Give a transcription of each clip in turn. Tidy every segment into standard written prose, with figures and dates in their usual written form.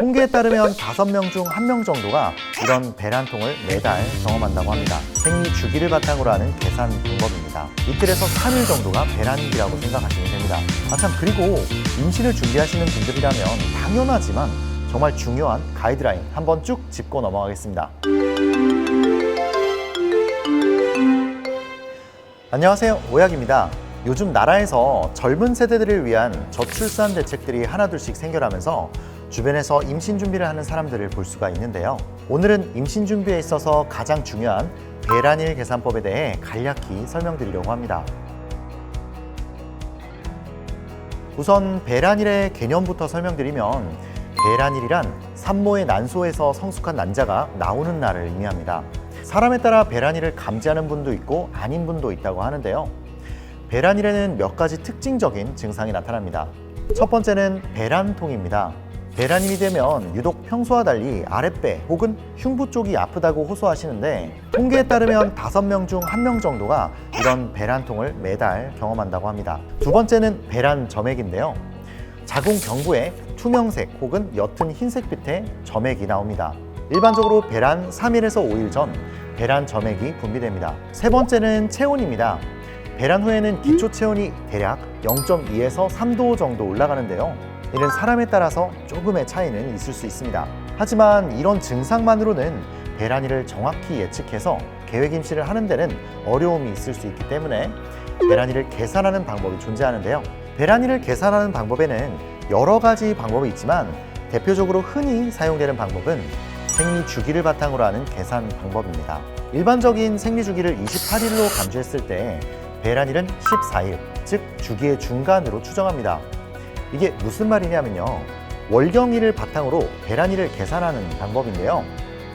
통계에 따르면 5명 중 1명 정도가 이런 배란통을 매달 경험한다고 합니다. 생리 주기를 바탕으로 하는 계산 방법입니다. 이틀에서 3일 정도가 배란기라고 생각하시면 됩니다. 그리고 임신을 준비하시는 분들이라면 당연하지만 정말 중요한 가이드라인 한번 쭉 짚고 넘어가겠습니다. 안녕하세요, 오약입니다. 요즘 나라에서 젊은 세대들을 위한 저출산 대책들이 하나둘씩 생겨나면서 주변에서 임신 준비를 하는 사람들을 볼 수가 있는데요. 오늘은 임신 준비에 있어서 가장 중요한 배란일 계산법에 대해 간략히 설명드리려고 합니다. 우선 배란일의 개념부터 설명드리면, 배란일이란 산모의 난소에서 성숙한 난자가 나오는 날을 의미합니다. 사람에 따라 배란일을 감지하는 분도 있고 아닌 분도 있다고 하는데요. 배란일에는 몇 가지 특징적인 증상이 나타납니다. 첫 번째는 배란통입니다. 배란일이 되면 유독 평소와 달리 아랫배 혹은 흉부 쪽이 아프다고 호소하시는데, 통계에 따르면 5명 중 1명 정도가 이런 배란통을 매달 경험한다고 합니다. 두 번째는 배란 점액인데요. 자궁 경부에 투명색 혹은 옅은 흰색빛의 점액이 나옵니다. 일반적으로 배란 3일에서 5일 전 배란 점액이 분비됩니다. 세 번째는 체온입니다. 배란 후에는 기초 체온이 대략 0.2에서 3도 정도 올라가는데요. 이는 사람에 따라서 조금의 차이는 있을 수 있습니다. 하지만 이런 증상만으로는 배란일을 정확히 예측해서 계획 임신을 하는 데는 어려움이 있을 수 있기 때문에 배란일을 계산하는 방법이 존재하는데요. 배란일을 계산하는 방법에는 여러 가지 방법이 있지만 대표적으로 흔히 사용되는 방법은 생리 주기를 바탕으로 하는 계산 방법입니다. 일반적인 생리 주기를 28일로 간주했을 때 배란일은 14일, 즉 주기의 중간으로 추정합니다. 이게 무슨 말이냐면요, 월경일을 바탕으로 배란일을 계산하는 방법인데요.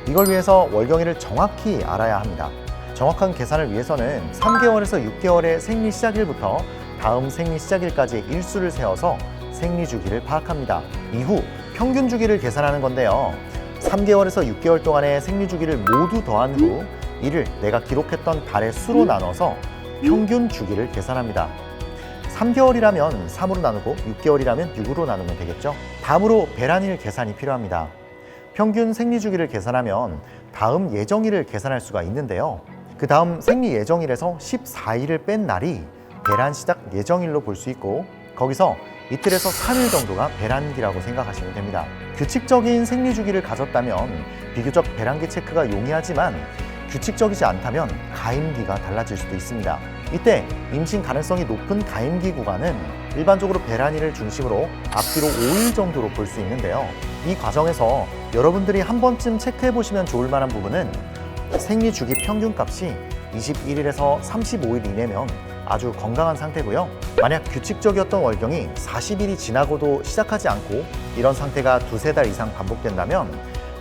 이걸 위해서 월경일을 정확히 알아야 합니다. 정확한 계산을 위해서는 3개월에서 6개월의 생리 시작일부터 다음 생리 시작일까지 일수를 세워서 생리 주기를 파악합니다. 이후 평균 주기를 계산하는 건데요. 3개월에서 6개월 동안의 생리 주기를 모두 더한 후 이를 내가 기록했던 달의 수로 나눠서 평균 주기를 계산합니다. 3개월이라면 3으로 나누고 6개월이라면 6으로 나누면 되겠죠. 다음으로 배란일 계산이 필요합니다. 평균 생리 주기를 계산하면 다음 예정일을 계산할 수가 있는데요. 그 다음 생리 예정일에서 14일을 뺀 날이 배란 시작 예정일로 볼 수 있고, 거기서 이틀에서 3일 정도가 배란기라고 생각하시면 됩니다. 규칙적인 생리 주기를 가졌다면 비교적 배란기 체크가 용이하지만 규칙적이지 않다면 가임기가 달라질 수도 있습니다. 이때 임신 가능성이 높은 가임기 구간은 일반적으로 배란일을 중심으로 앞뒤로 5일 정도로 볼 수 있는데요. 이 과정에서 여러분들이 한 번쯤 체크해 보시면 좋을 만한 부분은 생리 주기 평균값이 21일에서 35일 이내면 아주 건강한 상태고요. 만약 규칙적이었던 월경이 40일이 지나고도 시작하지 않고 이런 상태가 2-3달 이상 반복된다면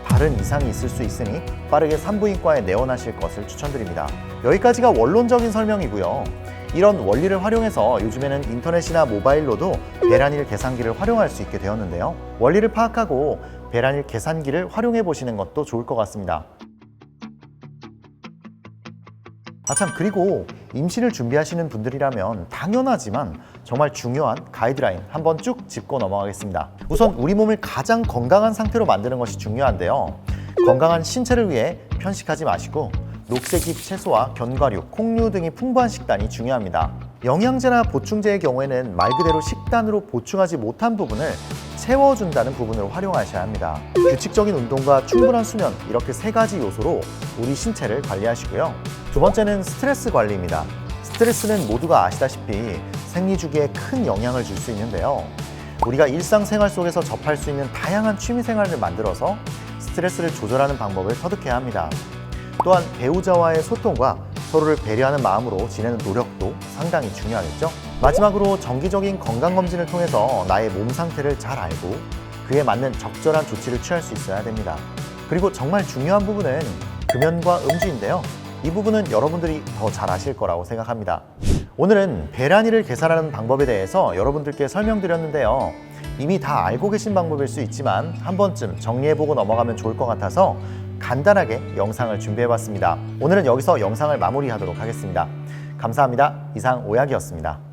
다른 이상이 있을 수 있으니 빠르게 산부인과에 내원하실 것을 추천드립니다. 여기까지가 원론적인 설명이고요. 이런 원리를 활용해서 요즘에는 인터넷이나 모바일로도 배란일 계산기를 활용할 수 있게 되었는데요. 원리를 파악하고 배란일 계산기를 활용해 보시는 것도 좋을 것 같습니다. 그리고 임신을 준비하시는 분들이라면 당연하지만 정말 중요한 가이드라인 한번 쭉 짚고 넘어가겠습니다. 우선 우리 몸을 가장 건강한 상태로 만드는 것이 중요한데요. 건강한 신체를 위해 편식하지 마시고 녹색잎 채소와 견과류, 콩류 등이 풍부한 식단이 중요합니다. 영양제나 보충제의 경우에는 말 그대로 식단으로 보충하지 못한 부분을 채워준다는 부분을 활용하셔야 합니다. 규칙적인 운동과 충분한 수면, 이렇게 3가지 요소로 우리 신체를 관리하시고요. 두 번째는 스트레스 관리입니다. 스트레스는 모두가 아시다시피 생리 주기에 큰 영향을 줄 수 있는데요. 우리가 일상생활 속에서 접할 수 있는 다양한 취미생활을 만들어서 스트레스를 조절하는 방법을 터득해야 합니다. 또한 배우자와의 소통과 서로를 배려하는 마음으로 지내는 노력도 상당히 중요하겠죠. 마지막으로 정기적인 건강검진을 통해서 나의 몸 상태를 잘 알고 그에 맞는 적절한 조치를 취할 수 있어야 됩니다. 그리고 정말 중요한 부분은 금연과 음주인데요. 이 부분은 여러분들이 더 잘 아실 거라고 생각합니다. 오늘은 배란일을 계산하는 방법에 대해서 여러분들께 설명드렸는데요. 이미 다 알고 계신 방법일 수 있지만 한 번쯤 정리해보고 넘어가면 좋을 것 같아서 간단하게 영상을 준비해봤습니다. 오늘은 여기서 영상을 마무리하도록 하겠습니다. 감사합니다. 이상 오약이었습니다.